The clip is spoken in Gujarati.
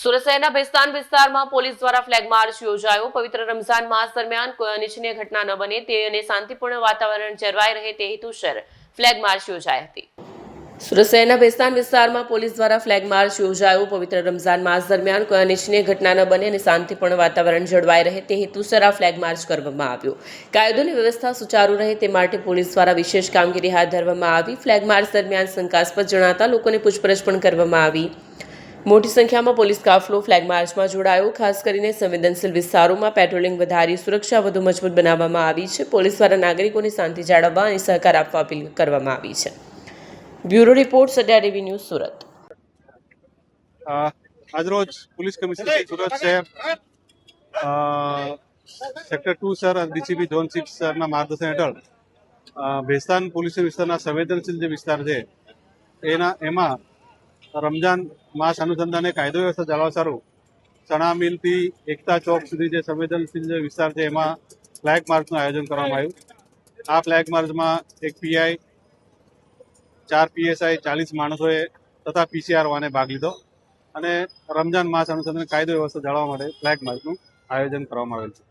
સુરત શહેરના ભેસ્તાન વિસ્તારમાં પોલીસ દ્વારા ફ્લેગ માર્ચ યોજાયો। પવિત્ર રમઝાન માસ દરમિયાન કોઈ અનિચ્છનીય ઘટના ન બને તે અને શાંતિપૂર્ણ વાતાવરણ જળવાઈ રહે તે હેતુસર ફ્લેગ માર્ચ યોજાઈ હતી। સુરત શહેરના ભેસ્તાન વિસ્તારમાં પોલીસ દ્વારા ફ્લેગ માર્ચ યોજાયો। પવિત્ર રમઝાન માસ દરમિયાન કોઈ અનિચ્છનીય ઘટના ન બને અને શાંતિપૂર્ણ વાતાવરણ જળવાઈ રહે તે હેતુસર આ ફ્લેગ માર્ચ કરવામાં આવ્યો। કાયદો અને વ્યવસ્થા સુચારુ રહે તે માટે પોલીસ દ્વારા વિશેષ કામગીરી હાથ ધરવામાં આવી। ફ્લેગ માર્ચ દરમિયાન શંકાસ્પદ જણાતા લોકોની પૂછપરછ પણ કરવામાં આવી। મોટી સંખ્યામાં પોલીસ કાફલો ફ્લેગ માર્ચમાં જોડાયો। ખાસ કરીને સંવેદનશીલ વિસ્તારોમાં પેટ્રોલિંગ વધારી સુરક્ષા વધુ મજબૂત બનાવવામાં આવી છે। પોલીસ દ્વારા નાગરિકોની શાંતિ જાળવવા અને સહકાર આપવા અપીલ કરવામાં આવી છે। બ્યુરો રિપોર્ટ સડ્યા ટીવી ન્યૂઝ સુરત। આજરોજ પોલીસ કમિશનર સુરત શહેર સેક્ટર 2 સર અને ડીસીપી ઝોન 6 સરના માર્ગદર્શન હેઠળ ભેસ્તાન પોલીસ વિસ્તારના સંવેદનશીલ જે વિસ્તાર છે એમાં રમજાન માસ અનુસંધાને કાયદો વ્યવસ્થા જાળવવા સારું ચણા મિલથી એકતા ચોક સુધી જે સંવેદનશીલ જે વિસ્તાર છે એમાં ફ્લેગ માર્ચનું આયોજન કરવામાં આવ્યું। આ ફ્લેગ માર્ચમાં એક પીઆઈ, 4 પીએસઆઈ, 40 માણસોએ તથા પીસીઆર વાને ભાગ લીધો અને રમજાન માસ અનુસંધાને કાયદો વ્યવસ્થા જાળવવા માટે ફ્લેગ માર્ચનું આયોજન કરવામાં આવેલ છે।